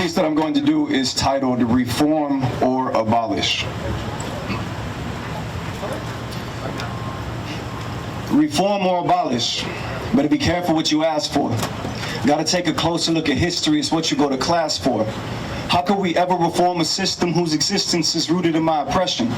piece that I'm going to do is titled Reform or Abolish. Reform or abolish. Better be careful what you ask for. Gotta take a closer look at history. It's what you go to class for. How could we ever reform a system whose existence is rooted in my oppression?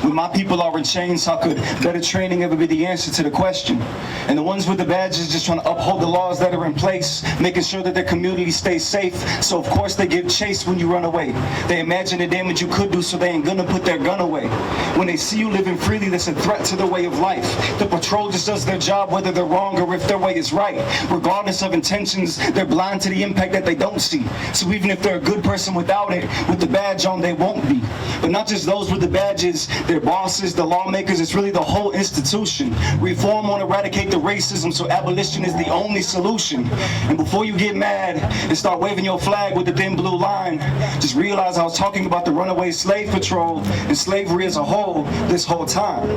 When my people are in chains, how could better training ever be the answer to the question? And the ones with the badges just trying to uphold the laws that are in place, making sure that their community stays safe, so of course they give chase when you run away. They imagine the damage you could do, so they ain't gonna put their gun away. When they see you living freely, that's a threat to their way of life. The patrol just does their job whether they're wrong or if their way is right. Regardless of intentions, they're blind to the impact that they don't see. So even if they're a good person without it, with the badge on, they won't be. But not just those with the badges, their bosses, the lawmakers, it's really the whole institution. Reform won't eradicate the racism, so abolition is the only solution. And before you get mad and start waving your flag with the thin blue line, just realize I was talking about the runaway slave patrol and slavery as a whole this whole time.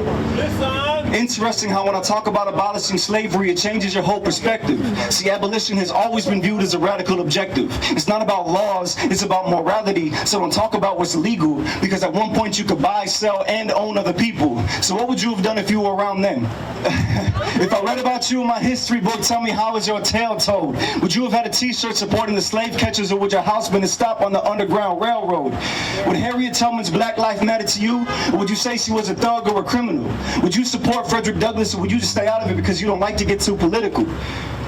Interesting how when I talk about abolishing slavery, it changes your whole perspective. See, abolition has always been viewed as a radical objective. It's not about laws, it's about morality. So don't talk about what's legal, because at one point you could buy, sell, and own other people. So what would you have done if you were around then? If I read about you in my history book, tell me, how is your tale told? Would you have had a t-shirt supporting the slave catchers, or would your house been a stop on the Underground Railroad? Would Harriet Tubman's Black Life matter to you? Or would you say she was a thug or a criminal? Would you support Frederick Douglass, or would you just stay out of it because you don't like to get too political?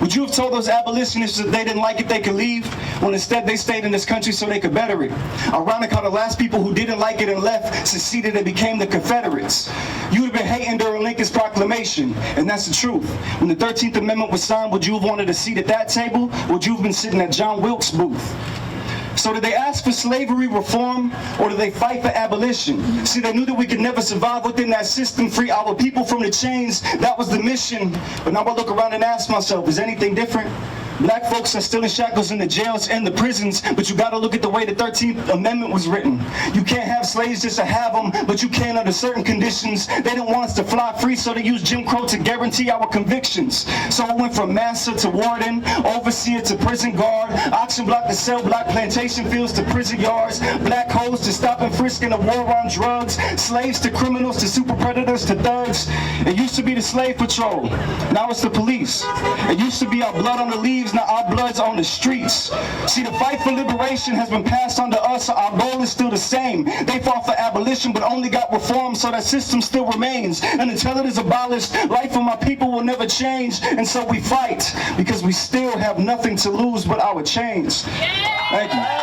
Would you have told those abolitionists that they didn't like it, they could leave, when instead they stayed in this country so they could better it? Ironic how the last people who didn't like it and left seceded and became the Confederates. You would have been hating during Lincoln's proclamation, and that's the truth. When the 13th Amendment was signed, would you have wanted a seat at that table, or would you have been sitting at John Wilkes' booth? So did they ask for slavery reform, or did they fight for abolition? See, they knew that we could never survive within that system, free our people from the chains. That was the mission. But now I look around and ask myself, is anything different? Black folks are still in shackles in the jails and the prisons, but you gotta look at the way the 13th Amendment was written. You can't have slaves just to have them, but you can under certain conditions. They didn't want us to fly free, so they used Jim Crow to guarantee our convictions. So it went from master to warden, overseer to prison guard, auction block to cell block, plantation fields to prison yards, black holes to stop and frisk in a war on drugs, slaves to criminals to super predators to thugs. It used to be the slave patrol, now it's the police. It used to be our blood on the leaves, now our blood's on the streets. See, the fight for liberation has been passed on to us, so our goal is still the same. They fought for abolition, but only got reform, so that system still remains. And until it is abolished, life for my people will never change. And so we fight, because we still have nothing to lose but our chains. Thank you.